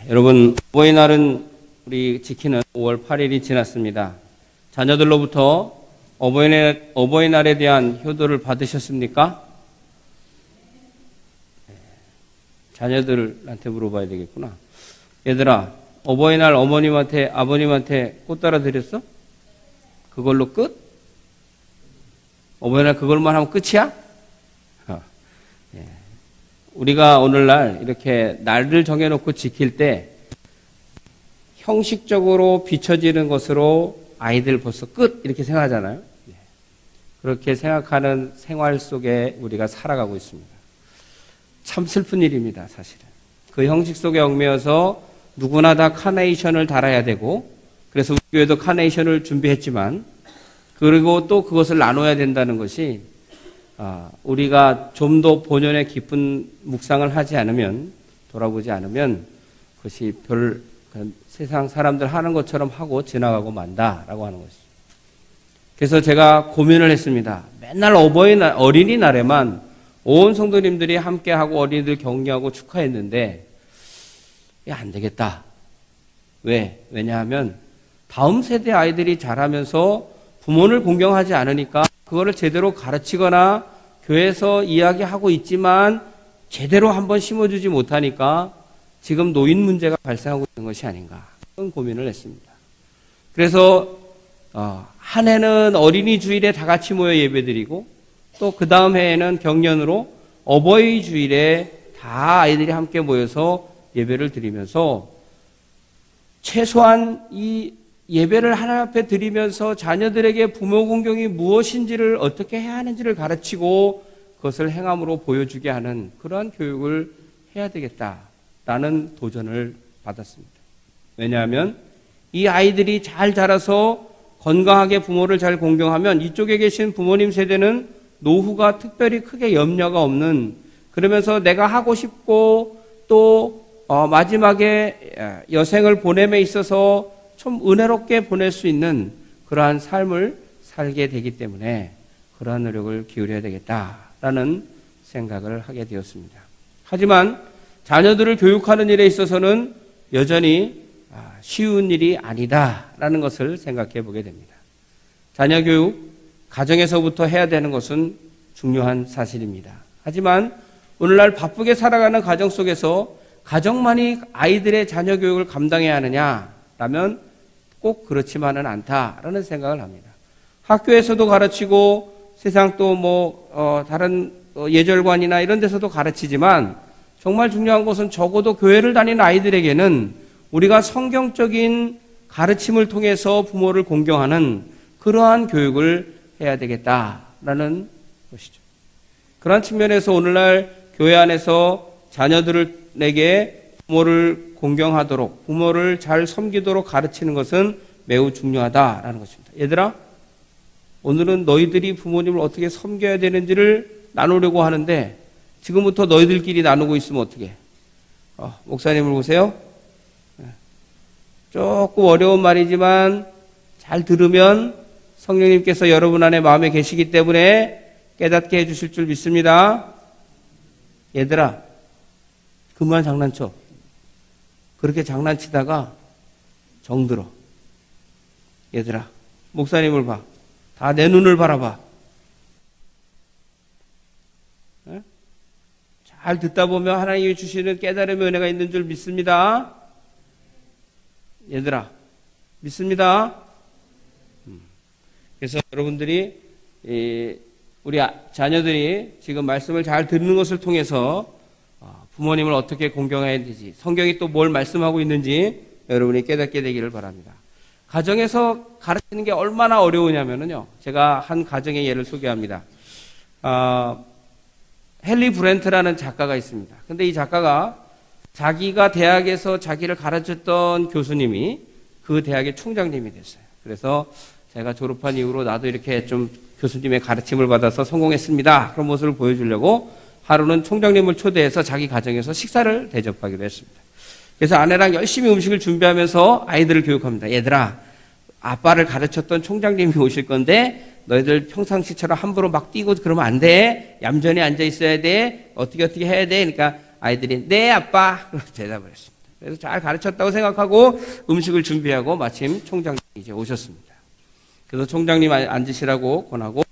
여러분, 어버이날은 우리 지키는 5월 8일이 지났습니다. 자녀들로부터 어버이날에 대한 효도를 받으셨습니까? 자녀들한테 물어봐야 되겠구나. 얘들아, 어버이날 어머님한테, 아버님한테 꽃 따라 드렸어? 그걸로 끝? 어버이날 그걸만 하면 끝이야? 우리가 오늘날 이렇게 날을 정해놓고 지킬 때 형식적으로 비춰지는 것으로 아이들 벌써 끝 이렇게 생각하잖아요. 그렇게 생각하는 생활 속에 우리가 살아가고 있습니다. 참 슬픈 일입니다, 사실은. 그 형식 속에 얽매여서 누구나 다 카네이션을 달아야 되고, 그래서 우리 교회도 카네이션을 준비했지만, 그리고 또 그것을 나눠야 된다는 것이 우리가 좀 더 본연의 깊은 묵상을 하지 않으면, 돌아보지 않으면 그것이 세상 사람들 하는 것처럼 하고 지나가고 만다라고 하는 것이죠. 그래서 제가 고민을 했습니다. 맨날 어린이날에만 온 성도님들이 함께하고 어린이들 격려하고 축하했는데 이게 안 되겠다. 왜냐하면 다음 세대 아이들이 자라면서 부모를 공경하지 않으니까 그거를 제대로 가르치거나 교회에서 이야기하고 있지만 제대로 한번 심어주지 못하니까 지금 노인 문제가 발생하고 있는 것이 아닌가 그런 고민을 했습니다. 그래서 한 해는 어린이 주일에 다 같이 모여 예배드리고 또 그 다음 해에는 경년으로 어버이 주일에 다 아이들이 함께 모여서 예배를 드리면서 최소한 이 예배를 하나님 앞에 드리면서 자녀들에게 부모 공경이 무엇인지를 어떻게 해야 하는지를 가르치고 그것을 행함으로 보여주게 하는 그러한 교육을 해야 되겠다라는 도전을 받았습니다. 왜냐하면 이 아이들이 잘 자라서 건강하게 부모를 잘 공경하면 이쪽에 계신 부모님 세대는 노후가 특별히 크게 염려가 없는, 그러면서 내가 하고 싶고 또 마지막에 여생을 보냄에 있어서 좀 은혜롭게 보낼 수 있는 그러한 삶을 살게 되기 때문에 그러한 노력을 기울여야 되겠다라는 생각을 하게 되었습니다. 하지만 자녀들을 교육하는 일에 있어서는 여전히 쉬운 일이 아니다라는 것을 생각해 보게 됩니다. 자녀 교육, 가정에서부터 해야 되는 것은 중요한 사실입니다. 하지만 오늘날 바쁘게 살아가는 가정 속에서 가정만이 아이들의 자녀 교육을 감당해야 하느냐라면 꼭 그렇지만은 않다라는 생각을 합니다. 학교에서도 가르치고 세상 또 다른 예절관이나 이런 데서도 가르치지만 정말 중요한 것은 적어도 교회를 다니는 아이들에게는 우리가 성경적인 가르침을 통해서 부모를 공경하는 그러한 교육을 해야 되겠다라는 것이죠. 그러한 측면에서 오늘날 교회 안에서 자녀들에게 부모를 공경하도록, 부모를 잘 섬기도록 가르치는 것은 매우 중요하다라는 것입니다. 얘들아, 오늘은 너희들이 부모님을 어떻게 섬겨야 되는지를 나누려고 하는데 지금부터 너희들끼리 나누고 있으면 어떻게? 목사님을 보세요. 조금 어려운 말이지만 잘 들으면 성령님께서 여러분 안에 마음에 계시기 때문에 깨닫게 해주실 줄 믿습니다. 얘들아, 그만 장난쳐. 그렇게 장난치다가 정들어. 얘들아, 목사님을 봐. 다 내 눈을 바라봐. 잘 듣다 보면 하나님이 주시는 깨달음의 은혜가 있는 줄 믿습니다. 얘들아, 믿습니다. 그래서 여러분들이 우리 자녀들이 지금 말씀을 잘 듣는 것을 통해서 부모님을 어떻게 공경해야 되지, 성경이 또 뭘 말씀하고 있는지 여러분이 깨닫게 되기를 바랍니다. 가정에서 가르치는 게 얼마나 어려우냐면요, 제가 한 가정의 예를 소개합니다. 헨리 브렌트라는 작가가 있습니다. 근데 이 작가가 자기가 대학에서 자기를 가르쳤던 교수님이 그 대학의 총장님이 됐어요. 그래서 제가 졸업한 이후로 나도 이렇게 좀 교수님의 가르침을 받아서 성공했습니다. 그런 모습을 보여주려고 하루는 총장님을 초대해서 자기 가정에서 식사를 대접하기로 했습니다. 그래서 아내랑 열심히 음식을 준비하면서 아이들을 교육합니다. 얘들아, 아빠를 가르쳤던 총장님이 오실 건데 너희들 평상시처럼 함부로 막 뛰고 그러면 안 돼. 얌전히 앉아 있어야 돼. 어떻게 해야 돼. 그러니까 아이들이 네 아빠 대답을 했습니다. 그래서 잘 가르쳤다고 생각하고 음식을 준비하고 마침 총장님이 이제 오셨습니다. 그래서 총장님 앉으시라고 권하고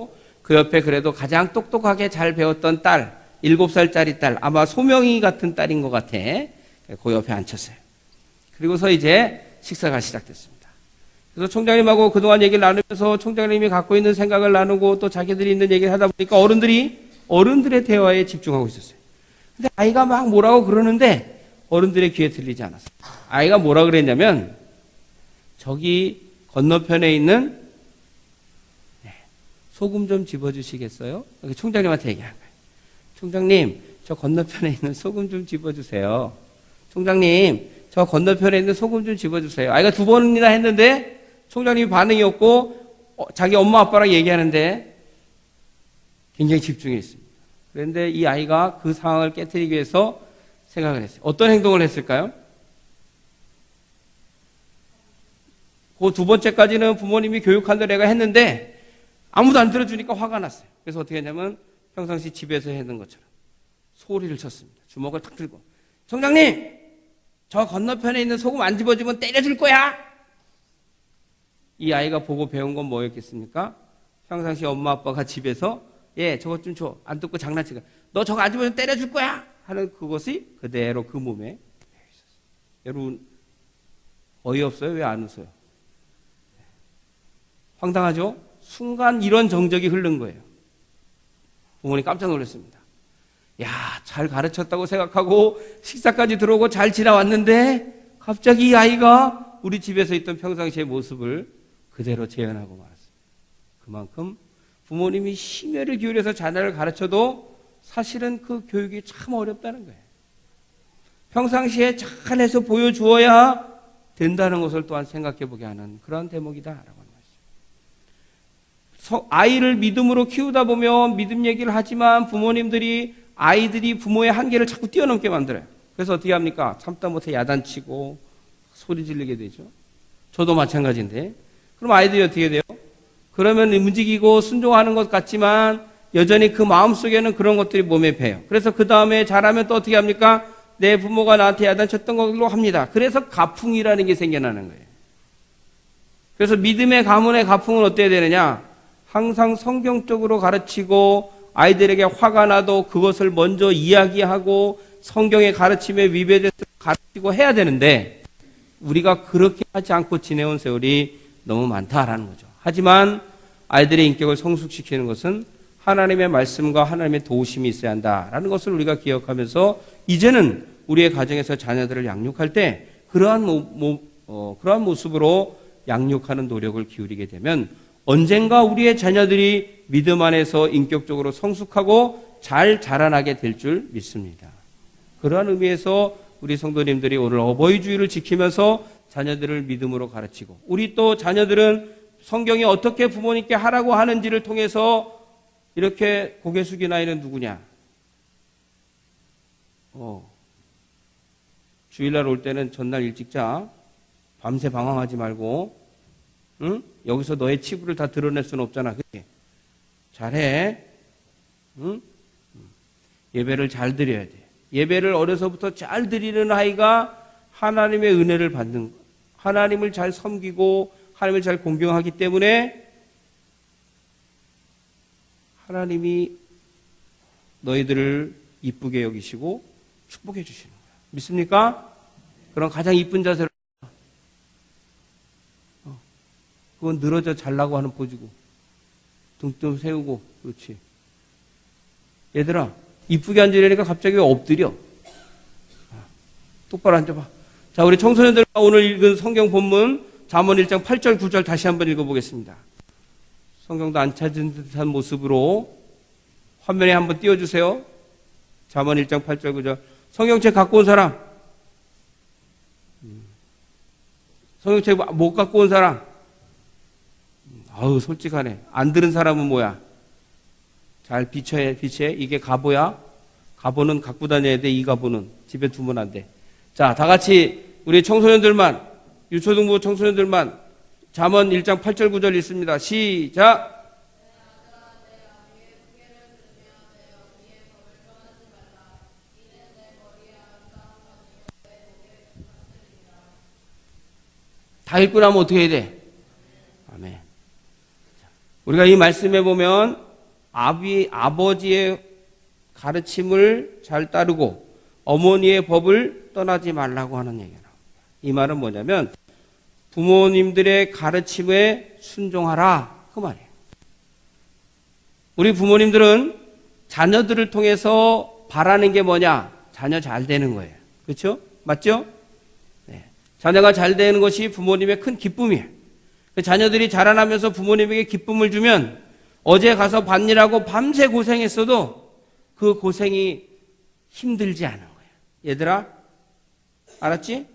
그 옆에 그래도 가장 똑똑하게 잘 배웠던 딸, 7살짜리 딸, 아마 소명이 같은 딸인 것 같아. 그 옆에 앉혔어요. 그리고서 이제 식사가 시작됐습니다. 그래서 총장님하고 그동안 얘기를 나누면서 총장님이 갖고 있는 생각을 나누고 또 자기들이 있는 얘기를 하다 보니까 어른들의 대화에 집중하고 있었어요. 근데 아이가 막 뭐라고 그러는데 어른들의 귀에 들리지 않았어요. 아이가 뭐라 그랬냐면 저기 건너편에 있는 소금 좀 집어주시겠어요? 총장님한테 얘기한 거예요. 총장님, 저 건너편에 있는 소금 좀 집어주세요. 총장님, 저 건너편에 있는 소금 좀 집어주세요. 아이가 2번이나 했는데 총장님이 반응이 없고 자기 엄마 아빠랑 얘기하는데 굉장히 집중해 있습니다. 그런데 이 아이가 그 상황을 깨트리기 위해서 생각을 했어요. 어떤 행동을 했을까요? 그 2번째까지는 부모님이 교육한 대로 내가 했는데 아무도 안 들어주니까 화가 났어요. 그래서 어떻게 했냐면 평상시 집에서 했는 것처럼 소리를 쳤습니다. 주먹을 탁 들고 총장님! 저 건너편에 있는 소금 안 집어주면 때려줄 거야! 이 아이가 보고 배운 건 뭐였겠습니까? 평상시 엄마 아빠가 집에서 저것 좀 줘. 안 듣고 장난치고 너 저거 안 집어주면 때려줄 거야! 하는 그것이 그대로 그 몸에 배어 있었어요. 여러분 어이없어요? 왜 안 웃어요? 황당하죠? 순간 이런 정적이 흐른 거예요. 부모님 깜짝 놀랐습니다. 야, 잘 가르쳤다고 생각하고 식사까지 들어오고 잘 지나왔는데 갑자기 이 아이가 우리 집에서 있던 평상시의 모습을 그대로 재현하고 말았습니다. 그만큼 부모님이 심혈을 기울여서 자녀를 가르쳐도 사실은 그 교육이 참 어렵다는 거예요. 평상시에 잘해서 보여주어야 된다는 것을 또한 생각해 보게 하는 그런 대목이다라고 하는 것이죠. 아이를 믿음으로 키우다 보면 믿음 얘기를 하지만 부모님들이 아이들이 부모의 한계를 자꾸 뛰어넘게 만들어요. 그래서 어떻게 합니까? 참다 못해 야단치고 소리 지르게 되죠. 저도 마찬가지인데. 그럼 아이들이 어떻게 돼요? 그러면 움직이고 순종하는 것 같지만 여전히 그 마음속에는 그런 것들이 몸에 배요. 그래서 그 다음에 잘하면 또 어떻게 합니까? 내 부모가 나한테 야단쳤던 걸로 합니다. 그래서 가풍이라는 게 생겨나는 거예요. 그래서 믿음의 가문의 가풍은 어때야 되느냐? 항상 성경적으로 가르치고 아이들에게 화가 나도 그것을 먼저 이야기하고 성경의 가르침에 위배돼서 가르치고 해야 되는데 우리가 그렇게 하지 않고 지내온 세월이 너무 많다라는 거죠. 하지만 아이들의 인격을 성숙시키는 것은 하나님의 말씀과 하나님의 도우심이 있어야 한다라는 것을 우리가 기억하면서 이제는 우리의 가정에서 자녀들을 양육할 때 그러한 모습으로 양육하는 노력을 기울이게 되면 언젠가 우리의 자녀들이 믿음 안에서 인격적으로 성숙하고 잘 자라나게 될 줄 믿습니다. 그러한 의미에서 우리 성도님들이 오늘 어버이 주일을 지키면서 자녀들을 믿음으로 가르치고 우리 또 자녀들은 성경이 어떻게 부모님께 하라고 하는지를 통해서 이렇게 고개 숙인 아이는 누구냐? 주일날 올 때는 전날 일찍 자. 밤새 방황하지 말고. 응? 여기서 너의 치부를 다 드러낼 수는 없잖아. 그치? 잘해. 응? 예배를 잘 드려야 돼. 예배를 어려서부터 잘 드리는 아이가 하나님의 은혜를 받는, 하나님을 잘 섬기고 하나님을 잘 공경하기 때문에 하나님이 너희들을 이쁘게 여기시고 축복해 주시는 거야. 믿습니까? 그럼 가장 이쁜 자세로 그건 늘어져 잘라고 하는 포즈고 등 좀 세우고 그렇지. 얘들아 이쁘게 앉으려니까 갑자기 왜 엎드려? 똑바로 앉아봐. 자, 우리 청소년들과 오늘 읽은 성경 본문 잠언 1장 8절 9절 다시 한번 읽어보겠습니다. 성경도 안 찾은 듯한 모습으로 화면에 한번 띄워주세요. 잠언 1장 8절 9절. 성경책 갖고 온 사람? 성경책 못 갖고 온 사람? 아우 솔직하네. 안 들은 사람은 뭐야? 잘 비춰해. 이게 갑오야. 갑오는 갖고 다녀야 돼. 이 갑오는 집에 두면 안 돼. 자, 다 같이 우리 청소년들만, 유초등부 청소년들만 잠언 1장 8절 9절 읽습니다. 시작. 다 읽고 나면 어떻게 해야 돼? 아멘. 우리가 이 말씀에 보면 아버지의 가르침을 잘 따르고 어머니의 법을 떠나지 말라고 하는 얘기가 나옵니다. 이 말은 뭐냐면 부모님들의 가르침에 순종하라 그 말이에요. 우리 부모님들은 자녀들을 통해서 바라는 게 뭐냐? 자녀 잘 되는 거예요. 그렇죠? 맞죠? 네. 자녀가 잘 되는 것이 부모님의 큰 기쁨이에요. 자녀들이 자라나면서 부모님에게 기쁨을 주면 어제 가서 밭일하고 밤새 고생했어도 그 고생이 힘들지 않은 거예요. 얘들아, 알았지?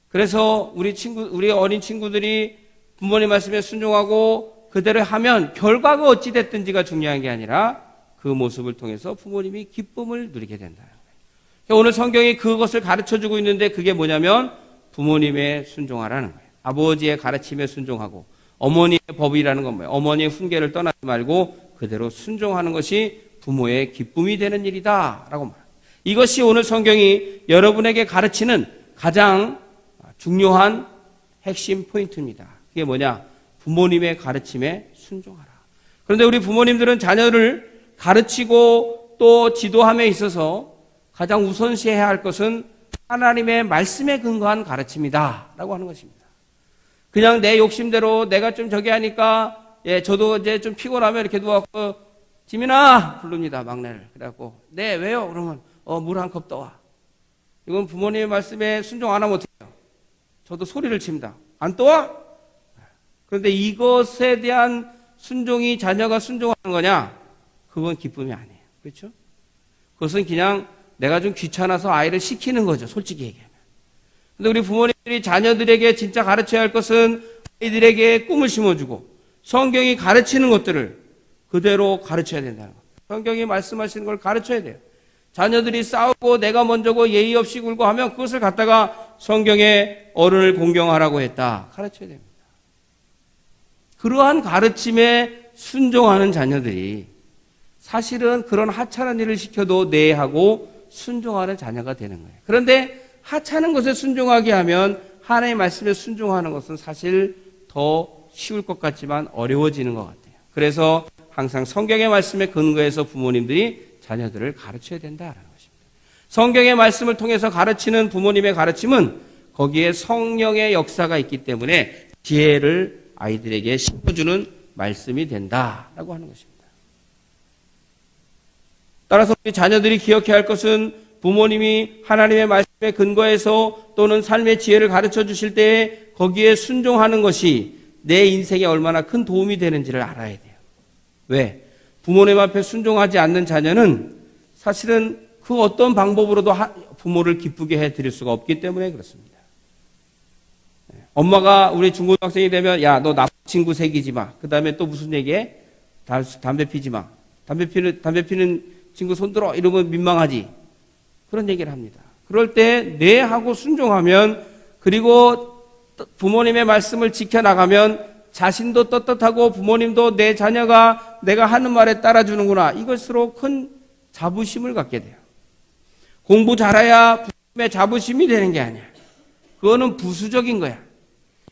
그래서 우리 어린 친구들이 부모님 말씀에 순종하고 그대로 하면 결과가 어찌 됐든지가 중요한 게 아니라 그 모습을 통해서 부모님이 기쁨을 누리게 된다는 거예요. 오늘 성경이 그것을 가르쳐주고 있는데 그게 뭐냐면 부모님의 순종하라는 거예요. 아버지의 가르침에 순종하고 어머니의 법이라는 건 뭐예요? 어머니의 훈계를 떠나지 말고 그대로 순종하는 것이 부모의 기쁨이 되는 일이다 라고 말합니다. 이것이 오늘 성경이 여러분에게 가르치는 가장 중요한 핵심 포인트입니다. 그게 뭐냐? 부모님의 가르침에 순종하라. 그런데 우리 부모님들은 자녀를 가르치고 또 지도함에 있어서 가장 우선시해야 할 것은 하나님의 말씀에 근거한 가르침이다 라고 하는 것입니다. 그냥 내 욕심대로 내가 좀 저기 하니까 저도 이제 좀 피곤하면 이렇게 누워갖고 지민아 부릅니다. 막내를. 그래갖고 네 왜요? 그러면 물 한 컵 떠와. 이건 부모님의 말씀에 순종 안 하면 어떻게 해요? 저도 소리를 칩니다. 안 떠와? 그런데 이것에 대한 순종이 자녀가 순종하는 거냐? 그건 기쁨이 아니에요. 그렇죠? 그것은 그냥 내가 좀 귀찮아서 아이를 시키는 거죠. 솔직히 얘기하면. 근데 우리 부모님들이 자녀들에게 진짜 가르쳐야 할 것은 아이들에게 꿈을 심어주고 성경이 가르치는 것들을 그대로 가르쳐야 된다는 거예요. 성경이 말씀하시는 걸 가르쳐야 돼요. 자녀들이 싸우고 내가 먼저고 예의 없이 굴고 하면 그것을 갖다가 성경에 어른을 공경하라고 했다. 가르쳐야 됩니다. 그러한 가르침에 순종하는 자녀들이 사실은 그런 하찮은 일을 시켜도 내하고 순종하는 자녀가 되는 거예요. 그런데 하찮은 것에 순종하게 하면 하나님의 말씀에 순종하는 것은 사실 더 쉬울 것 같지만 어려워지는 것 같아요. 그래서 항상 성경의 말씀에 근거해서 부모님들이 자녀들을 가르쳐야 된다는 것입니다. 성경의 말씀을 통해서 가르치는 부모님의 가르침은 거기에 성령의 역사가 있기 때문에 지혜를 아이들에게 심어주는 말씀이 된다라고 하는 것입니다. 따라서 우리 자녀들이 기억해야 할 것은 부모님이 하나님의 말씀에 근거해서 또는 삶의 지혜를 가르쳐 주실 때 거기에 순종하는 것이 내 인생에 얼마나 큰 도움이 되는지를 알아야 돼요. 왜? 부모님 앞에 순종하지 않는 자녀는 사실은 그 어떤 방법으로도 부모를 기쁘게 해드릴 수가 없기 때문에 그렇습니다. 엄마가 우리 중고등학생이 되면 야, 너 나쁜 친구 새기지 마. 그 다음에 또 무슨 얘기해? 담배 피지 마. 담배 피는 친구 손들어. 이러면 민망하지. 그런 얘기를 합니다. 그럴 때 네 하고 순종하면 그리고 부모님의 말씀을 지켜나가면 자신도 떳떳하고 부모님도 내 자녀가 내가 하는 말에 따라주는구나. 이것으로 큰 자부심을 갖게 돼요. 공부 잘해야 부모님의 자부심이 되는 게 아니야. 그거는 부수적인 거야.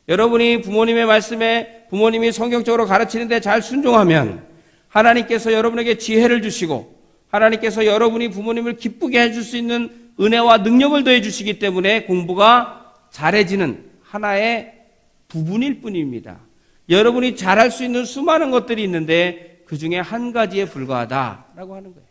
여러분이 부모님의 말씀에 부모님이 성경적으로 가르치는데 잘 순종하면 하나님께서 여러분에게 지혜를 주시고 하나님께서 여러분이 부모님을 기쁘게 해줄 수 있는 은혜와 능력을 더해 주시기 때문에 공부가 잘해지는 하나의 부분일 뿐입니다. 여러분이 잘할 수 있는 수많은 것들이 있는데 그 중에 한 가지에 불과하다라고 하는 거예요.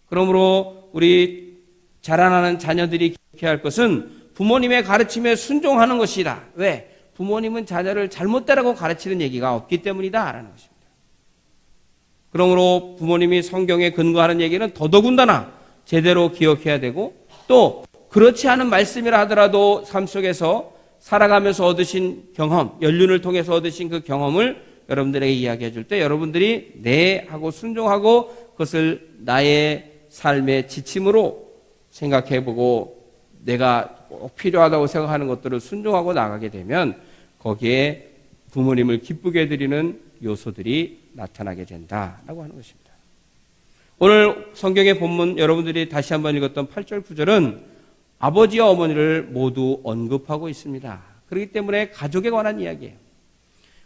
그러므로 우리 자라나는 자녀들이 기억해야 할 것은 부모님의 가르침에 순종하는 것이다. 왜? 부모님은 자녀를 잘못되라고 가르치는 얘기가 없기 때문이다라는 것입니다. 그러므로 부모님이 성경에 근거하는 얘기는 더더군다나 제대로 기억해야 되고 또 그렇지 않은 말씀이라 하더라도 삶 속에서 살아가면서 얻으신 경험, 연륜을 통해서 얻으신 그 경험을 여러분들에게 이야기해 줄 때 여러분들이 네 하고 순종하고 그것을 나의 삶의 지침으로 생각해보고 내가 꼭 필요하다고 생각하는 것들을 순종하고 나가게 되면 거기에 부모님을 기쁘게 해드리는 요소들이 나타나게 된다라고 하는 것입니다. 오늘 성경의 본문 여러분들이 다시 한번 읽었던 8절 9절은 아버지와 어머니를 모두 언급하고 있습니다. 그렇기 때문에 가족에 관한 이야기예요.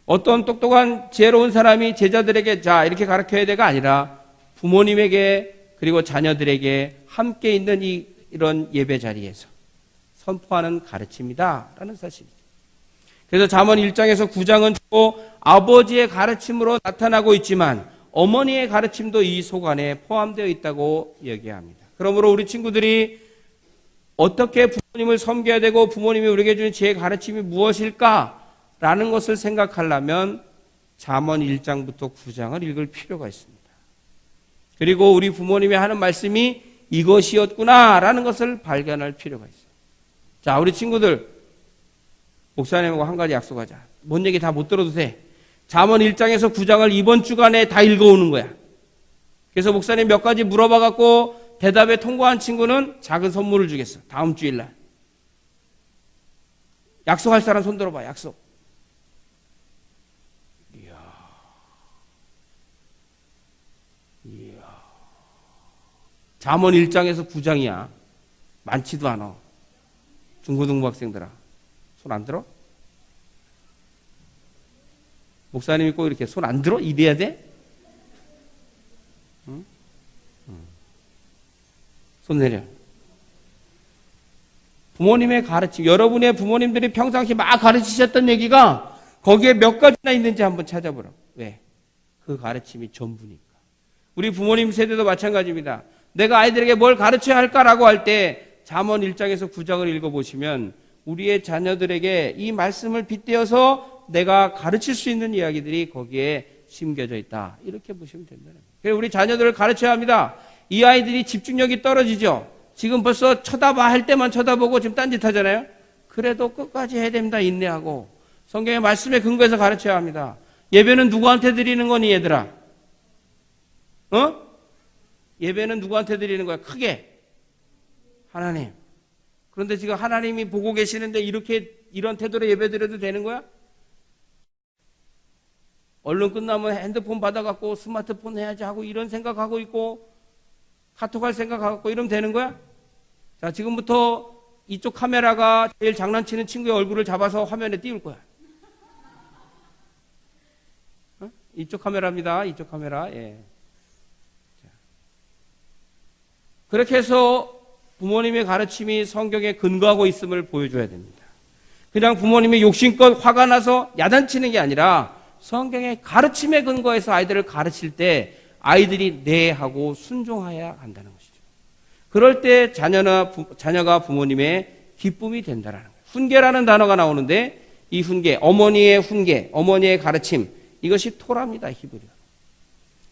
어떤 똑똑한 지혜로운 사람이 제자들에게 자 이렇게 가르쳐야 돼가 아니라 부모님에게 그리고 자녀들에게 함께 있는 이런 예배 자리에서 선포하는 가르침이다라는 사실이죠. 그래서 잠언 1장에서 9장은 주로 아버지의 가르침으로 나타나고 있지만 어머니의 가르침도 이 속 안에 포함되어 있다고 얘기합니다. 그러므로 우리 친구들이 어떻게 부모님을 섬겨야 되고 부모님이 우리에게 주는 지혜의 가르침이 무엇일까라는 것을 생각하려면 잠언 1장부터 9장을 읽을 필요가 있습니다. 그리고 우리 부모님이 하는 말씀이 이것이었구나라는 것을 발견할 필요가 있어요. 자, 우리 친구들 목사님하고 한 가지 약속하자. 뭔 얘기 다 못 들어도 돼. 잠언 1장에서 9장을 이번 주간에 다 읽어오는 거야. 그래서 목사님 몇 가지 물어봐갖고 대답에 통과한 친구는 작은 선물을 주겠어. 다음 주일날. 약속할 사람 손 들어봐. 약속. 이야. 잠언 1장에서 9장이야. 많지도 않아. 중고등부 학생들아. 손 안 들어? 목사님이 꼭 이렇게 손 안 들어? 이래야 돼? 응? 손 내려. 부모님의 가르침, 여러분의 부모님들이 평상시 막 가르치셨던 얘기가 거기에 몇 가지나 있는지 한번 찾아보라고. 왜? 그 가르침이 전부니까. 우리 부모님 세대도 마찬가지입니다. 내가 아이들에게 뭘 가르쳐야 할까라고 할 때 잠언 1장에서 9장을 읽어보시면 우리의 자녀들에게 이 말씀을 빗대어서 내가 가르칠 수 있는 이야기들이 거기에 심겨져 있다. 이렇게 보시면 된다는 거예요. 그래서 우리 자녀들을 가르쳐야 합니다. 이 아이들이 집중력이 떨어지죠. 지금 벌써 쳐다봐 할 때만 쳐다보고 지금 딴짓 하잖아요. 그래도 끝까지 해야 됩니다. 인내하고. 성경의 말씀에 근거해서 가르쳐야 합니다. 예배는 누구한테 드리는 거니 얘들아? 예배는 누구한테 드리는 거야? 크게. 하나님. 그런데 지금 하나님이 보고 계시는데 이런 태도로 예배 드려도 되는 거야? 얼른 끝나면 핸드폰 받아갖고 스마트폰 해야지 하고 이런 생각하고 있고 카톡 할 생각하고 이러면 되는 거야? 자, 지금부터 이쪽 카메라가 제일 장난치는 친구의 얼굴을 잡아서 화면에 띄울 거야. 이쪽 카메라입니다. 이쪽 카메라. 예. 자. 그렇게 해서 부모님의 가르침이 성경에 근거하고 있음을 보여줘야 됩니다. 그냥 부모님이 욕심껏 화가 나서 야단치는 게 아니라 성경의 가르침에 근거해서 아이들을 가르칠 때 아이들이 네 하고 순종해야 한다는 것이죠. 그럴 때 자녀가 부모님의 기쁨이 된다는 거예요. 훈계라는 단어가 나오는데 이 훈계, 어머니의 훈계, 어머니의 가르침, 이것이 토라입니다. 히브리어.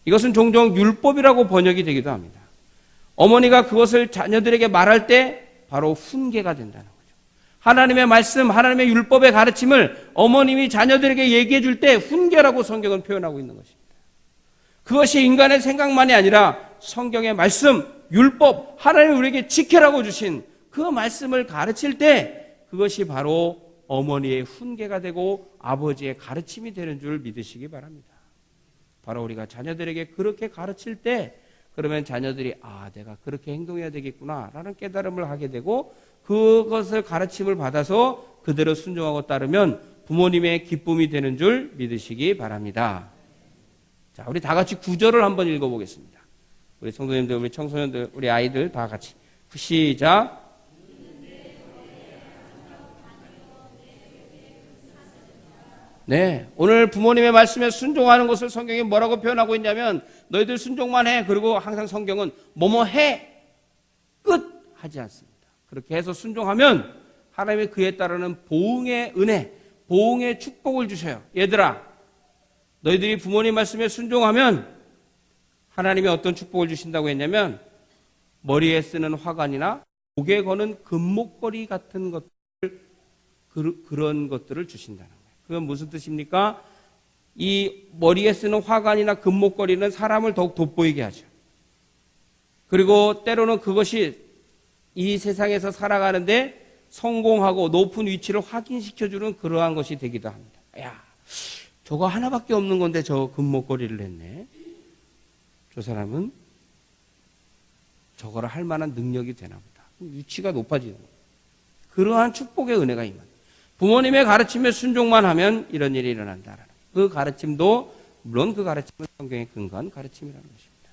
이것은 종종 율법이라고 번역이 되기도 합니다. 어머니가 그것을 자녀들에게 말할 때 바로 훈계가 된다는 거죠. 하나님의 말씀, 하나님의 율법의 가르침을 어머님이 자녀들에게 얘기해 줄 때 훈계라고 성경은 표현하고 있는 것입니다. 그것이 인간의 생각만이 아니라 성경의 말씀, 율법, 하나님이 우리에게 지켜라고 주신 그 말씀을 가르칠 때 그것이 바로 어머니의 훈계가 되고 아버지의 가르침이 되는 줄 믿으시기 바랍니다. 바로 우리가 자녀들에게 그렇게 가르칠 때 그러면 자녀들이 내가 그렇게 행동해야 되겠구나 라는 깨달음을 하게 되고 그것을 가르침을 받아서 그대로 순종하고 따르면 부모님의 기쁨이 되는 줄 믿으시기 바랍니다. 자, 우리 다 같이 구절을 한번 읽어보겠습니다. 우리 성도님들, 우리 청소년들, 우리 아이들 다 같이 시작. 네, 오늘 부모님의 말씀에 순종하는 것을 성경이 뭐라고 표현하고 있냐면 너희들 순종만 해. 그리고 항상 성경은 뭐뭐 해. 끝 하지 않습니다. 그렇게 해서 순종하면 하나님이 그에 따르는 보응의 은혜, 보응의 축복을 주셔요. 얘들아, 너희들이 부모님 말씀에 순종하면 하나님이 어떤 축복을 주신다고 했냐면 머리에 쓰는 화관이나 목에 거는 금목걸이 같은 것들, 그런 것들을 주신다는 거예요. 그건 무슨 뜻입니까? 이 머리에 쓰는 화관이나 금목걸이는 사람을 더욱 돋보이게 하죠. 그리고 때로는 그것이 이 세상에서 살아가는데 성공하고 높은 위치를 확인시켜주는 그러한 것이 되기도 합니다. 야, 저거 하나밖에 없는 건데 저 금목걸이를 했네. 저 사람은 저거를 할 만한 능력이 되나 보다. 위치가 높아지는 거예요. 그러한 축복의 은혜가 임합니다. 부모님의 가르침에 순종만 하면 이런 일이 일어난다라는 그 가르침도 물론 그 가르침은 성경에 근거한 가르침이라는 것입니다.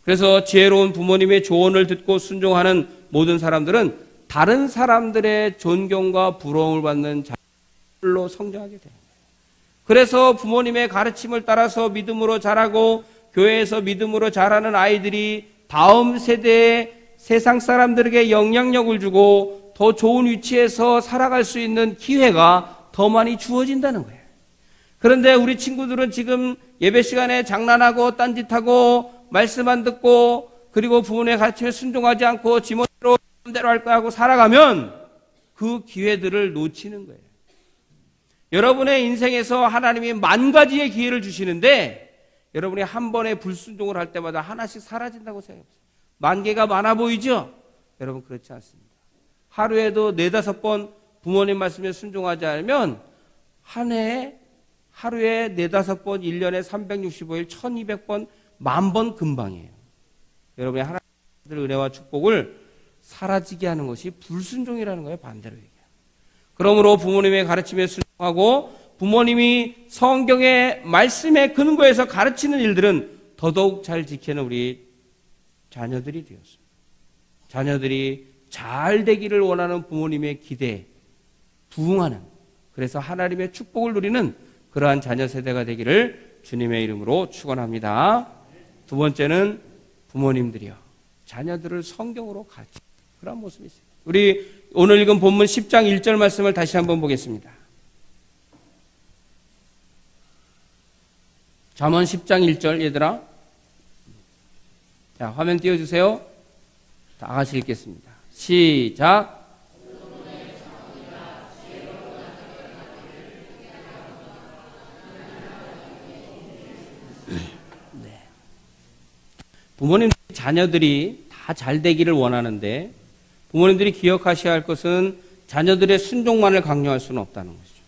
그래서 지혜로운 부모님의 조언을 듣고 순종하는 모든 사람들은 다른 사람들의 존경과 부러움을 받는 자들로 성장하게 됩니다. 그래서 부모님의 가르침을 따라서 믿음으로 자라고 교회에서 믿음으로 자라는 아이들이 다음 세대의 세상 사람들에게 영향력을 주고 더 좋은 위치에서 살아갈 수 있는 기회가 더 많이 주어진다는 거예요. 그런데 우리 친구들은 지금 예배 시간에 장난하고 딴짓하고 말씀 안 듣고 그리고 부모님의 가르침에 순종하지 않고 지멋대로 할 거 하고 살아가면 그 기회들을 놓치는 거예요. 여러분의 인생에서 하나님이 만 가지의 기회를 주시는데 여러분이 한 번에 불순종을 할 때마다 하나씩 사라진다고 생각해보세요. 만 개가 많아 보이죠? 여러분 그렇지 않습니다. 하루에도 4-5번 부모님 말씀에 순종하지 않으면 한 해에 하루에 4-5번 1년에 365일 1200번 10,000번 금방이에요. 여러분의 하나님의 은혜와 축복을 사라지게 하는 것이 불순종이라는 거예요. 반대로 얘기해요. 그러므로 부모님의 가르침에 순종하고 부모님이 성경의 말씀에 근거해서 가르치는 일들은 더더욱 잘 지키는 우리 자녀들이 되었습니다. 자녀들이 잘 되기를 원하는 부모님의 기대에 부응하는, 그래서 하나님의 축복을 누리는 그러한 자녀 세대가 되기를 주님의 이름으로 축원합니다. 두 번째는 부모님들이요, 자녀들을 성경으로 가르치는 그런 모습이 있습니다. 우리 오늘 읽은 본문 10장 1절 말씀을 다시 한번 보겠습니다. 잠언 10장 1절 얘들아. 자, 화면 띄워주세요. 다 같이 읽겠습니다. 시작. 네. 부모님 자녀들이 다 잘 되기를 원하는데 부모님들이 기억하셔야 할 것은 자녀들의 순종만을 강요할 수는 없다는 것이죠.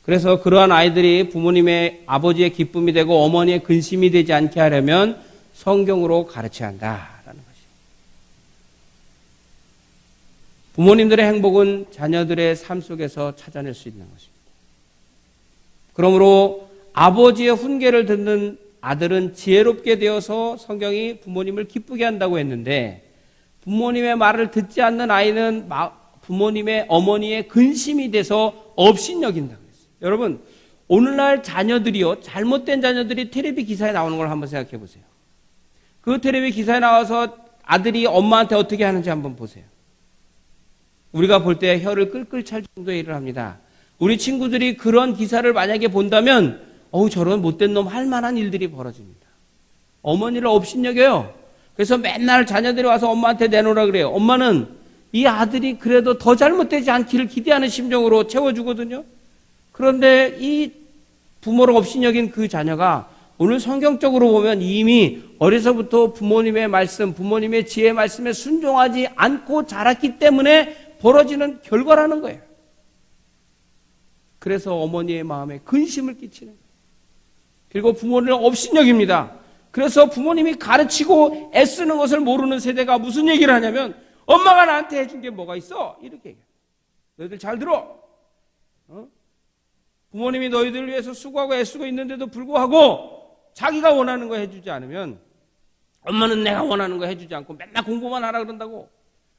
그래서 그러한 아이들이 부모님의 아버지의 기쁨이 되고 어머니의 근심이 되지 않게 하려면 성경으로 가르쳐야 한다라는 것이죠. 부모님들의 행복은 자녀들의 삶 속에서 찾아낼 수 있는 것입니다. 그러므로 아버지의 훈계를 듣는 아들은 지혜롭게 되어서 성경이 부모님을 기쁘게 한다고 했는데 부모님의 말을 듣지 않는 아이는 부모님의 어머니의 근심이 돼서 업신여긴다고 했어요. 여러분, 오늘날 자녀들이요, 잘못된 자녀들이 텔레비 기사에 나오는 걸 한번 생각해 보세요. 그 텔레비 기사에 나와서 아들이 엄마한테 어떻게 하는지 한번 보세요. 우리가 볼 때 혀를 끌끌 찰 정도의 일을 합니다. 우리 친구들이 그런 기사를 만약에 본다면 저런 못된 놈 할 만한 일들이 벌어집니다. 어머니를 업신여겨요. 그래서 맨날 자녀들이 와서 엄마한테 내놓으라 그래요. 엄마는 이 아들이 그래도 더 잘못되지 않기를 기대하는 심정으로 채워주거든요. 그런데 이 부모를 업신여긴 그 자녀가 오늘 성경적으로 보면 이미 어려서부터 부모님의 말씀, 부모님의 지혜 말씀에 순종하지 않고 자랐기 때문에 벌어지는 결과라는 거예요. 그래서 어머니의 마음에 근심을 끼치는 거예요. 그리고 부모를 업신여깁니다. 그래서 부모님이 가르치고 애쓰는 것을 모르는 세대가 무슨 얘기를 하냐면 엄마가 나한테 해준 게 뭐가 있어? 이렇게 얘기해요. 너희들 잘 들어. 부모님이 너희들을 위해서 수고하고 애쓰고 있는데도 불구하고 자기가 원하는 거 해주지 않으면 엄마는 내가 원하는 거 해주지 않고 맨날 공부만 하라 그런다고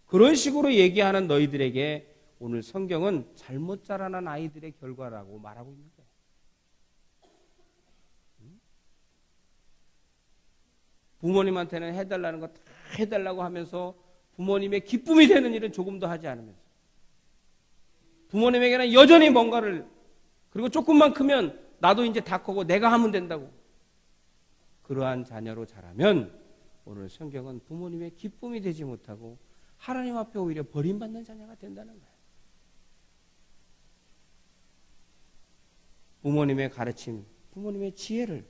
그런 식으로 얘기하는 너희들에게 오늘 성경은 잘못 자라난 아이들의 결과라고 말하고 있는 거예요. 부모님한테는 해달라는 거 다 해달라고 하면서 부모님의 기쁨이 되는 일은 조금도 하지 않으면서 부모님에게는 여전히 뭔가를, 그리고 조금만 크면 나도 이제 다 크고 내가 하면 된다고, 그러한 자녀로 자라면 오늘 성경은 부모님의 기쁨이 되지 못하고 하나님 앞에 오히려 버림받는 자녀가 된다는 거예요. 부모님의 가르침, 부모님의 지혜를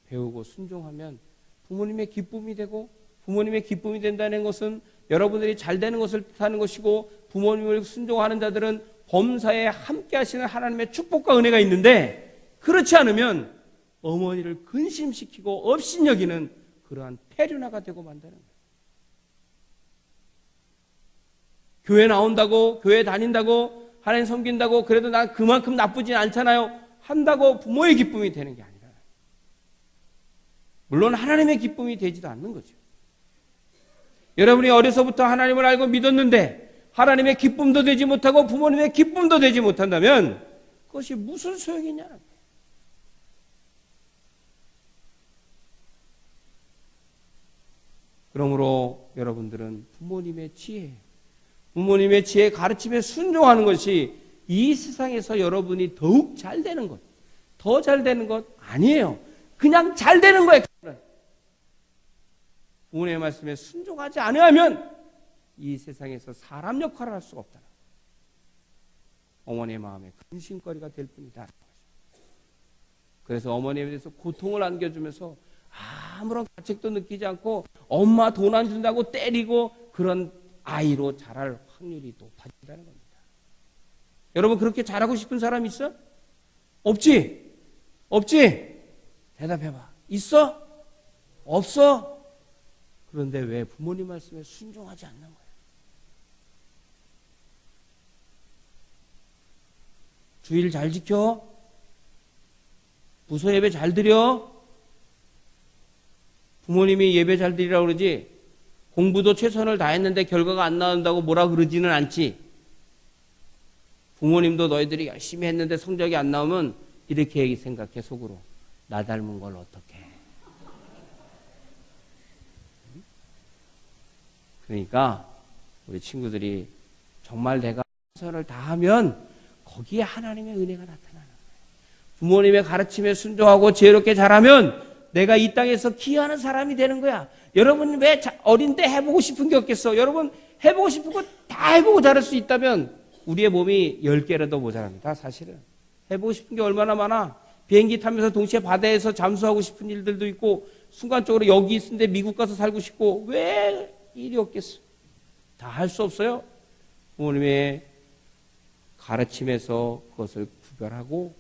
배우고 순종하면 부모님의 기쁨이 되고, 부모님의 기쁨이 된다는 것은 여러분들이 잘 되는 것을 뜻하는 것이고, 부모님을 순종하는 자들은 범사에 함께 하시는 하나님의 축복과 은혜가 있는데, 그렇지 않으면 어머니를 근심시키고 업신여기는 그러한 폐륜화가 되고 만다는 거예요. 교회 나온다고, 교회 다닌다고 하나님 섬긴다고 그래도 난 그만큼 나쁘진 않잖아요. 한다고 부모의 기쁨이 되는 게 아니라, 물론 하나님의 기쁨이 되지도 않는 거죠. 여러분이 어려서부터 하나님을 알고 믿었는데 하나님의 기쁨도 되지 못하고 부모님의 기쁨도 되지 못한다면 그것이 무슨 소용이냐는 거예요. 그러므로 여러분들은 부모님의 지혜, 가르침에 순종하는 것이 이 세상에서 여러분이 더욱 잘 되는 것, 더 잘 되는 것 아니에요. 그냥 잘 되는 거예요. 부모님의 말씀에 순종하지 않으면 이 세상에서 사람 역할을 할 수가 없다. 어머니의 마음에 근심거리가 될 뿐이다. 그래서 어머니에 대해서 고통을 안겨주면서 아무런 가책도 느끼지 않고 엄마 돈 안 준다고 때리고 그런 아이로 자랄 확률이 높아진다는 겁니다. 여러분 그렇게 잘하고 싶은 사람 있어? 없지? 대답해봐. 있어? 없어? 그런데 왜 부모님 말씀에 순종하지 않는 거예요? 주일 잘 지켜? 부서 예배 잘 드려? 부모님이 예배 잘 드리라고 그러지 공부도 최선을 다했는데 결과가 안 나온다고 뭐라 그러지는 않지. 부모님도 너희들이 열심히 했는데 성적이 안 나오면 이렇게 생각해 속으로. 나 닮은 걸 어떡해. 그러니까 우리 친구들이 정말 내가 최선을 다하면 거기에 하나님의 은혜가 나타나는 거예요. 부모님의 가르침에 순종하고 지혜롭게 자라면 내가 이 땅에서 기여하는 사람이 되는 거야. 여러분 왜 어린데 해보고 싶은 게 없겠어? 여러분 해보고 싶은 거 다 해보고 잘할 수 있다면 우리의 몸이 10개라도 모자랍니다. 사실은 해보고 싶은 게 얼마나 많아. 비행기 타면서 동시에 바다에서 잠수하고 싶은 일들도 있고 순간적으로 여기 있는데 미국 가서 살고 싶고 왜 일이 없겠어? 다 할 수 없어요. 부모님의 가르침에서 그것을 구별하고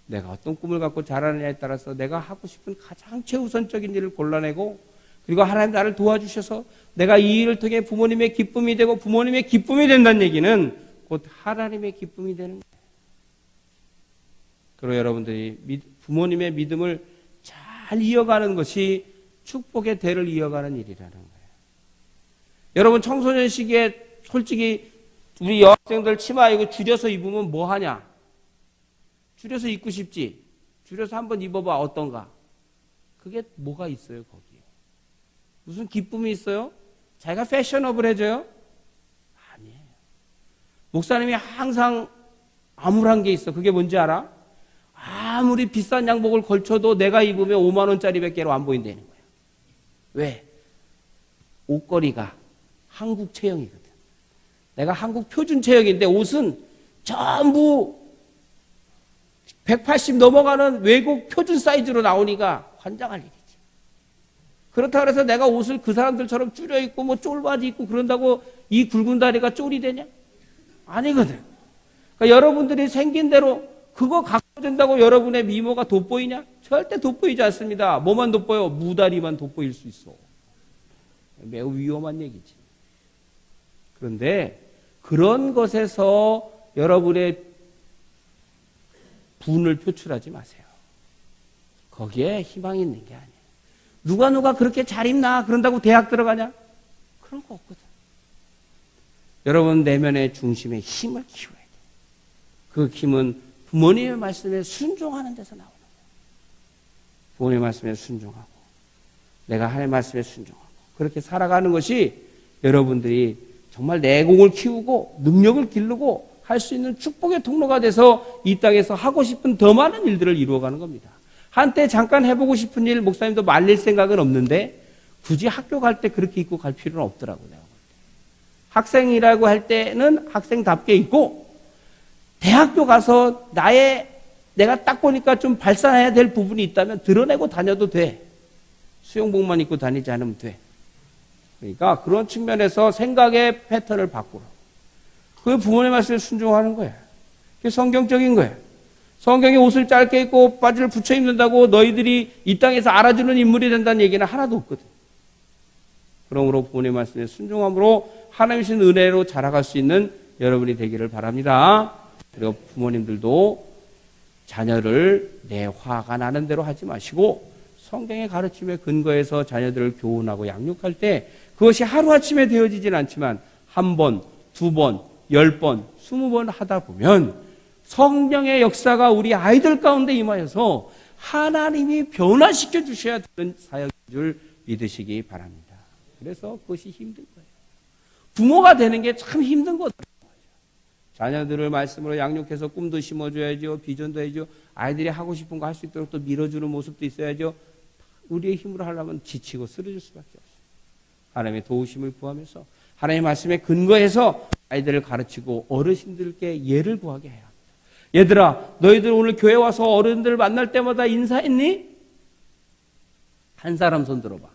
내가 어떤 꿈을 갖고 자라느냐에 따라서 내가 하고 싶은 가장 최우선적인 일을 골라내고 그리고 하나님 나를 도와주셔서 내가 이 일을 통해 부모님의 기쁨이 되고 부모님의 기쁨이 된다는 얘기는 곧 하나님의 기쁨이 되는 거예요. 그리고 여러분들이 부모님의 믿음을 잘 이어가는 것이 축복의 대를 이어가는 일이라는 거예요. 여러분 청소년 시기에 솔직히 우리 여학생들 치마 이거 줄여서 입으면 뭐 하냐? 줄여서 입고 싶지? 줄여서 한번 입어봐 어떤가? 그게 뭐가 있어요 거기에? 무슨 기쁨이 있어요? 자기가 패셔너블해져요? 아니에요. 목사님이 항상 암울한 게 있어. 그게 뭔지 알아? 아무리 비싼 양복을 걸쳐도 내가 입으면 5만 원짜리밖에 안 보인다는 거예요. 왜? 옷걸이가 한국 체형이거든. 내가 한국 표준 체형인데 옷은 전부 180 넘어가는 외국 표준 사이즈로 나오니까 환장할 일이지. 그렇다고 해서 내가 옷을 그 사람들처럼 줄여 입고 뭐 쫄바지 입고 그런다고 이 굵은 다리가 쫄이 되냐? 아니거든. 그러니까 여러분들이 생긴 대로 그거 갖고 된다고 여러분의 미모가 돋보이냐? 절대 돋보이지 않습니다. 뭐만 돋보여? 무다리만 돋보일 수 있어. 매우 위험한 얘기지. 그런데 그런 것에서 여러분의 분을 표출하지 마세요. 거기에 희망이 있는 게 아니에요. 누가 그렇게 잘 입나? 그런다고 대학 들어가냐? 그런 거 없거든. 여러분 내면의 중심에 힘을 키워야 돼요. 그 힘은 부모님의 말씀에 순종하는 데서 나오는 거예요. 부모님의 말씀에 순종하고 내가 하나님의 말씀에 순종하고 그렇게 살아가는 것이 여러분들이 정말 내공을 키우고 능력을 기르고 할 수 있는 축복의 통로가 돼서 이 땅에서 하고 싶은 더 많은 일들을 이루어가는 겁니다. 한때 잠깐 해보고 싶은 일 목사님도 말릴 생각은 없는데 굳이 학교 갈 때 그렇게 입고 갈 필요는 없더라고요. 내가 볼 때. 학생이라고 할 때는 학생답게 입고 대학교 가서 내가 딱 보니까 좀 발산해야 될 부분이 있다면 드러내고 다녀도 돼. 수영복만 입고 다니지 않으면 돼. 그러니까 그런 측면에서 생각의 패턴을 바꾸라. 그게 부모님 말씀에 순종하는 거예요. 그게 성경적인 거예요. 성경에 옷을 짧게 입고 바지를 붙여 입는다고 너희들이 이 땅에서 알아주는 인물이 된다는 얘기는 하나도 없거든. 그러므로 부모님 말씀에 순종함으로 하나님 주신 은혜로 자라갈 수 있는 여러분이 되기를 바랍니다. 그리고 부모님들도 자녀를 내 화가 나는 대로 하지 마시고 성경의 가르침에 근거해서 자녀들을 교훈하고 양육할 때 그것이 하루아침에 되어지진 않지만 한 번, 두 번, 10번, 20번 하다 보면 성령의 역사가 우리 아이들 가운데 임하여서 하나님이 변화시켜 주셔야 되는 사역인 줄 믿으시기 바랍니다. 그래서 그것이 힘든 거예요. 부모가 되는 게 참 힘든 거더라고요. 자녀들을 말씀으로 양육해서 꿈도 심어줘야죠. 비전도 해야죠. 아이들이 하고 싶은 거 할 수 있도록 또 밀어주는 모습도 있어야죠. 우리의 힘으로 하려면 지치고 쓰러질 수밖에 없어요. 하나님의 도우심을 구하면서 하나님의 말씀에 근거해서 아이들을 가르치고 어르신들께 예를 구하게 해야 합니다. 얘들아, 너희들 오늘 교회 와서 어른들 만날 때마다 인사했니? 한 사람 손 들어봐.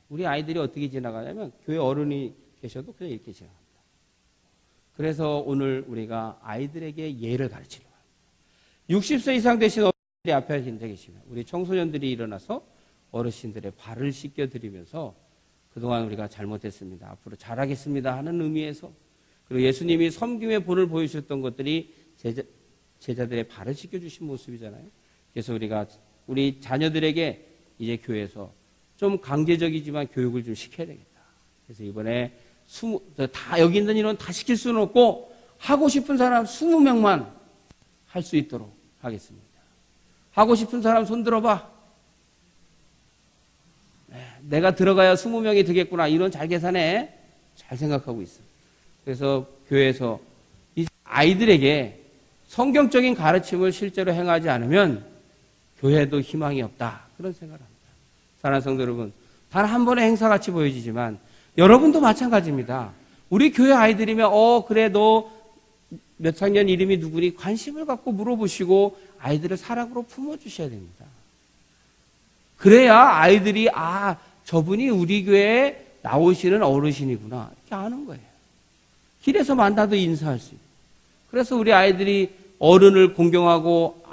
우리 아이들이 어떻게 지나가냐면 교회 어른이 계셔도 그냥 이렇게 지나갑니다. 그래서 오늘 우리가 아이들에게 예를 가르치려고 합니다. 60세 이상 되신 어른들이 앞에 앉아 계시면 우리 청소년들이 일어나서 어르신들의 발을 씻겨드리면서 그동안 우리가 잘못했습니다. 앞으로 잘하겠습니다 하는 의미에서 그리고 예수님이 섬김의 본을 보여주셨던 것들이 제자들의 발을 씻겨주신 모습이잖아요. 그래서 우리가 우리 자녀들에게 이제 교회에서 좀 강제적이지만 교육을 좀 시켜야 되겠다. 그래서 이번에 다 여기 있는 인원 다 시킬 수는 없고 하고 싶은 사람 20명만 할 수 있도록 하겠습니다. 하고 싶은 사람 손 들어봐. 내가 들어가야 20명이 되겠구나. 이런 잘 계산해. 잘 생각하고 있어. 그래서 교회에서 이 아이들에게 성경적인 가르침을 실제로 행하지 않으면 교회도 희망이 없다. 그런 생각을 합니다. 사랑하는 성도 여러분, 단 한 번의 행사같이 보여지지만 여러분도 마찬가지입니다. 우리 교회 아이들이면 그래 너 몇 학년 이름이 누구니 관심을 갖고 물어보시고 아이들을 사랑으로 품어주셔야 됩니다. 그래야 아이들이 저분이 우리 교회에 나오시는 어르신이구나 이렇게 아는 거예요. 길에서 만나도 인사할 수 있고. 그래서 우리 아이들이 어른을 공경하고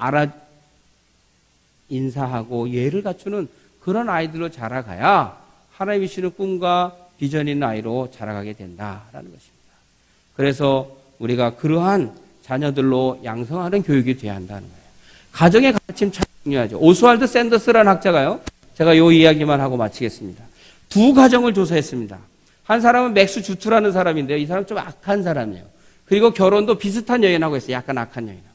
인사하고 예를 갖추는 그런 아이들로 자라가야 하나님이 주시는 꿈과 비전이 있는 아이로 자라가게 된다라는 것입니다. 그래서 우리가 그러한 자녀들로 양성하는 교육이 돼야 한다는 거예요. 가정의 가르침 참 중요하죠. 오스왈드 샌더스라는 학자가요. 제가 이 이야기만 하고 마치겠습니다. 두 가정을 조사했습니다. 한 사람은 맥스 주투라는 사람인데요. 이 사람 좀 악한 사람이에요. 그리고 결혼도 비슷한 여인하고 했어요. 약간 악한 여인하고.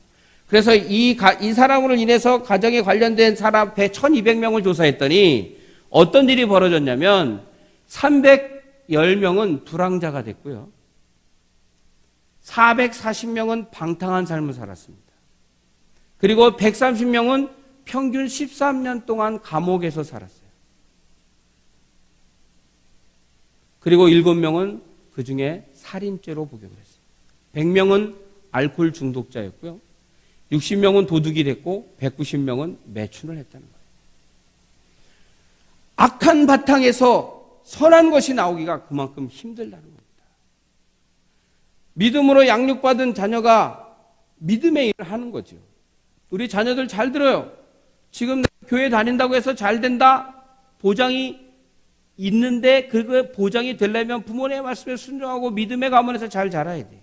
그래서 이 사람으로 인해서 가정에 관련된 사람 1200명을 조사했더니 어떤 일이 벌어졌냐면 310명은 불황자가 됐고요. 440명은 방탕한 삶을 살았습니다. 그리고 130명은 평균 13년 동안 감옥에서 살았어요. 그리고 7명은 그 중에 살인죄로 복역을 했어요. 100명은 알코올 중독자였고요. 60명은 도둑이 됐고 190명은 매춘을 했다는 거예요. 악한 바탕에서 선한 것이 나오기가 그만큼 힘들다는 겁니다. 믿음으로 양육받은 자녀가 믿음의 일을 하는 거죠. 우리 자녀들 잘 들어요. 지금 교회 다닌다고 해서 잘 된다? 보장이 있는데 그 보장이 되려면 부모님의 말씀에 순종하고 믿음의 가문에서 잘 자라야 돼.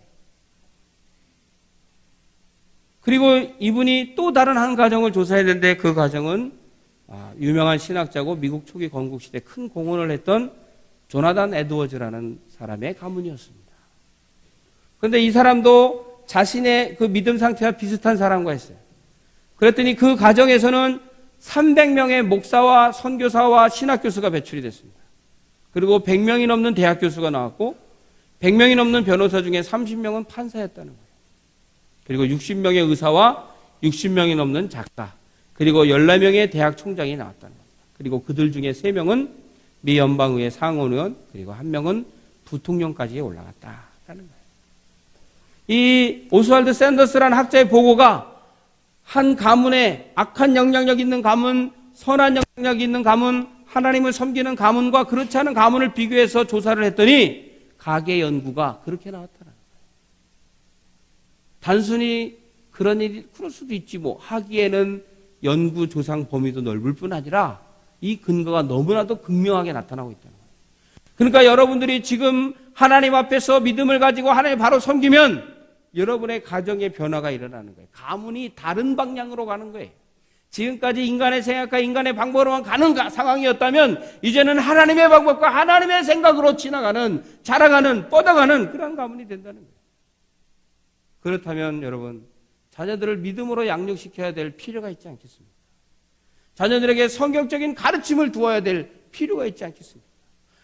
그리고 이분이 또 다른 한 가정을 조사했는데 그 가정은 유명한 신학자고 미국 초기 건국시대 큰 공헌을 했던 조나단 에드워즈라는 사람의 가문이었습니다. 그런데 이 사람도 자신의 그 믿음 상태와 비슷한 사람과 했어요. 그랬더니 그 가정에서는 300명의 목사와 선교사와 신학교수가 배출이 됐습니다. 그리고 100명이 넘는 대학 교수가 나왔고 100명이 넘는 변호사 중에 30명은 판사였다는 거예요. 그리고 60명의 의사와 60명이 넘는 작가, 그리고 14명의 대학 총장이 나왔다는 겁니다. 그리고 그들 중에 3명은 미 연방의회 상원의원, 그리고 1명은 부통령까지 올라갔다라는 거예요. 이 오스왈드 샌더스라는 학자의 보고가 한 가문에 악한 영향력 있는 가문, 선한 영향력 있는 가문, 하나님을 섬기는 가문과 그렇지 않은 가문을 비교해서 조사를 했더니 가계 연구가 그렇게 나왔다는 거예요. 단순히 그럴 수도 있지 뭐 하기에는 연구 조상 범위도 넓을 뿐 아니라 이 근거가 너무나도 극명하게 나타나고 있다는 거예요. 그러니까 여러분들이 지금 하나님 앞에서 믿음을 가지고 하나님 바로 섬기면 여러분의 가정의 변화가 일어나는 거예요. 가문이 다른 방향으로 가는 거예요. 지금까지 인간의 생각과 인간의 방법으로만 가는 상황이었다면 이제는 하나님의 방법과 하나님의 생각으로 지나가는, 자라가는, 뻗어가는 그런 가문이 된다는 거예요. 그렇다면 여러분, 자녀들을 믿음으로 양육시켜야 될 필요가 있지 않겠습니까? 자녀들에게 성경적인 가르침을 두어야 될 필요가 있지 않겠습니까?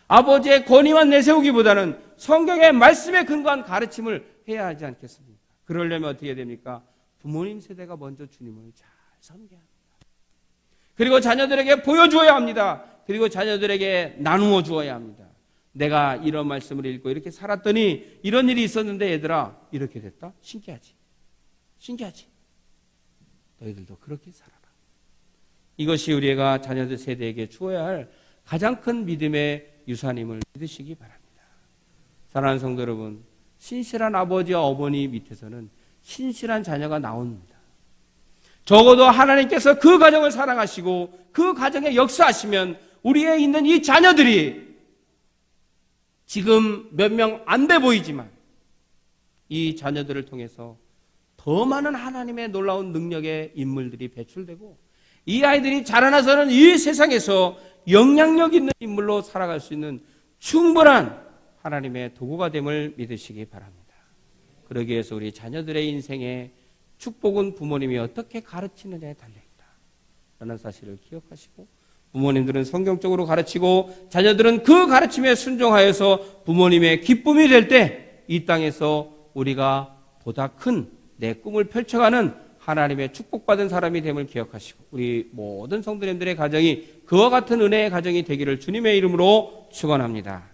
아버지의 권위만 내세우기보다는 성경의 말씀에 근거한 가르침을 해야 하지 않겠습니까? 그러려면 어떻게 됩니까? 부모님 세대가 먼저 주님을 잘 섬겨야 합니다. 그리고 자녀들에게 보여주어야 합니다. 그리고 자녀들에게 나누어 주어야 합니다. 내가 이런 말씀을 읽고 이렇게 살았더니 이런 일이 있었는데 얘들아 이렇게 됐다? 신기하지? 신기하지? 너희들도 그렇게 살아라. 이것이 우리가 자녀들 세대에게 주어야 할 가장 큰 믿음의 유산임을 믿으시기 바랍니다. 사랑하는 성도 여러분, 신실한 아버지와 어머니 밑에서는 신실한 자녀가 나옵니다. 적어도 하나님께서 그 가정을 사랑하시고 그 가정에 역사하시면 우리에 있는 이 자녀들이 지금 몇 명 안 돼 보이지만 이 자녀들을 통해서 더 많은 하나님의 놀라운 능력의 인물들이 배출되고 이 아이들이 자라나서는 이 세상에서 영향력 있는 인물로 살아갈 수 있는 충분한 하나님의 도구가 됨을 믿으시기 바랍니다. 그러기 위해서 우리 자녀들의 인생에 축복은 부모님이 어떻게 가르치느냐에 달려있다 라는 사실을 기억하시고, 부모님들은 성경적으로 가르치고 자녀들은 그 가르침에 순종하여서 부모님의 기쁨이 될 때 이 땅에서 우리가 보다 큰 내 꿈을 펼쳐가는 하나님의 축복받은 사람이 됨을 기억하시고 우리 모든 성도님들의 가정이 그와 같은 은혜의 가정이 되기를 주님의 이름으로 축원합니다.